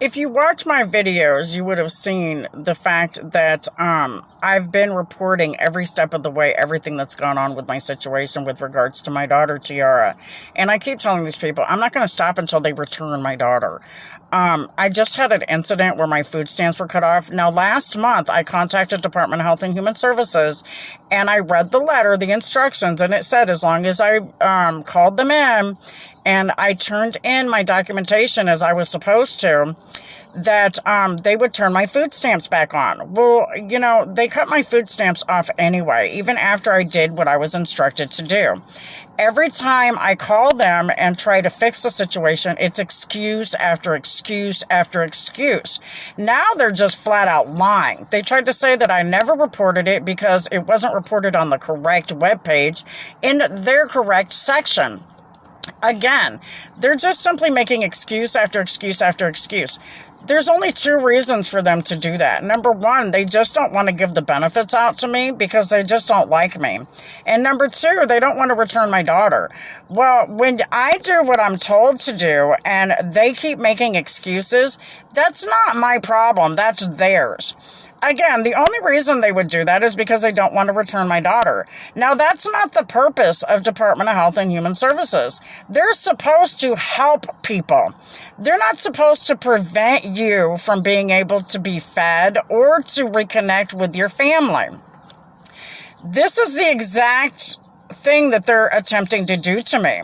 If you watch my videos, you would have seen the fact that I've been reporting every step of the way, everything that's gone on with my situation with regards to my daughter, Tiara. And I keep telling these people, I'm not going to stop until they return my daughter. I just had an incident where my food stamps were cut off. Now, last month, I contacted Department of Health and Human Services, and I read the letter, the instructions, and it said as long as I called them in and I turned in my documentation as I was supposed to, that they would turn my food stamps back on. Well, they cut my food stamps off anyway, even after I did what I was instructed to do. Every time I call them and try to fix the situation, it's excuse after excuse after excuse. Now they're just flat out lying. They tried to say that I never reported it because it wasn't reported on the correct webpage in their correct section. Again, they're just simply making excuse after excuse after excuse. There's only two reasons for them to do that. Number one, they just don't want to give the benefits out to me because they just don't like me. And number two, they don't want to return my daughter. Well, when I do what I'm told to do and they keep making excuses, that's not my problem. That's theirs. Again, the only reason they would do that is because they don't want to return my daughter. Now, that's not the purpose of Department of Health and Human Services. They're supposed to help people. They're not supposed to prevent you from being able to be fed or to reconnect with your family. This is the exact thing that they're attempting to do to me.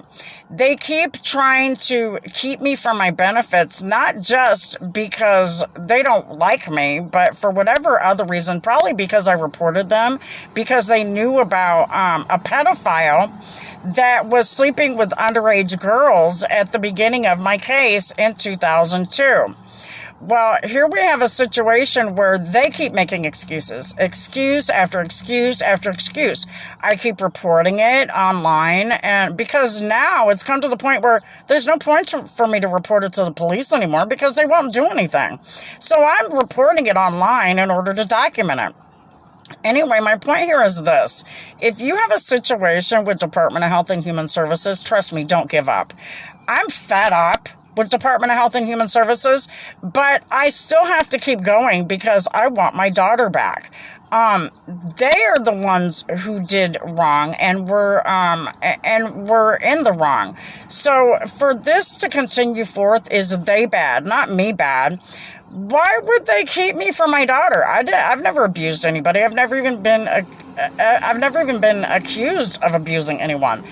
They keep trying to keep me from my benefits, not just because they don't like me, but for whatever other reason, probably because I reported them, because they knew about a pedophile that was sleeping with underage girls at the beginning of my case in 2002. Well, here we have a situation where they keep making excuses. Excuse after excuse after excuse. I keep reporting it online, and because now it's come to the point where there's no point for me to report it to the police anymore because they won't do anything. So I'm reporting it online in order to document it. Anyway, my point here is this. If you have a situation with Department of Health and Human Services, trust me, don't give up. I'm fed up with Department of Health and Human Services, but I still have to keep going because I want my daughter back. They are the ones who did wrong and were in the wrong. So for this to continue forth, is they bad, not me bad. Why would they keep me from my daughter? I've never abused anybody. I've never even been accused of abusing anyone.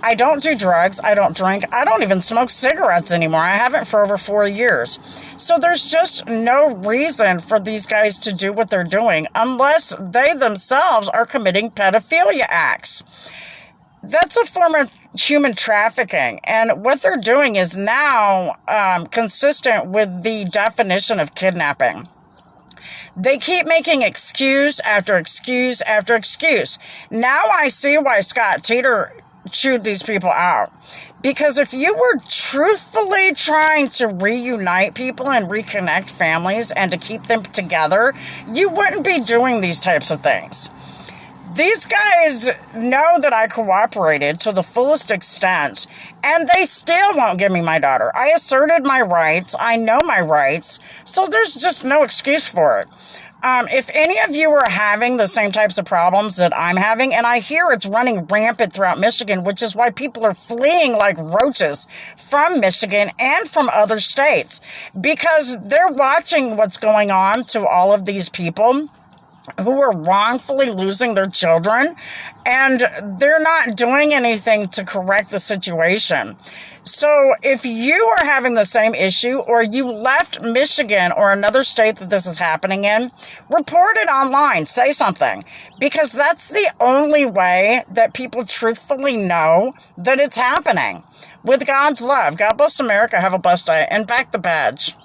I don't do drugs. I don't drink. I don't even smoke cigarettes anymore. I haven't for over 4 years. So there's just no reason for these guys to do what they're doing unless they themselves are committing pedophilia acts. That's a form of human trafficking. And what they're doing is now consistent with the definition of kidnapping. They keep making excuse after excuse after excuse. Now I see why Scott Teeter chewed these people out. Because if you were truthfully trying to reunite people and reconnect families and to keep them together, you wouldn't be doing these types of things. These guys know that I cooperated to the fullest extent, and they still won't give me my daughter. I asserted my rights. I know my rights. So there's just no excuse for it. If any of you are having the same types of problems that I'm having, and I hear it's running rampant throughout Michigan, which is why people are fleeing like roaches from Michigan and from other states, because they're watching what's going on to all of these people who are wrongfully losing their children, and they're not doing anything to correct the situation. So if you are having the same issue, or you left Michigan or another state that this is happening in, report it online, say something, because that's the only way that people truthfully know that it's happening. With God's love, God bless America, have a blessed day, and back the badge.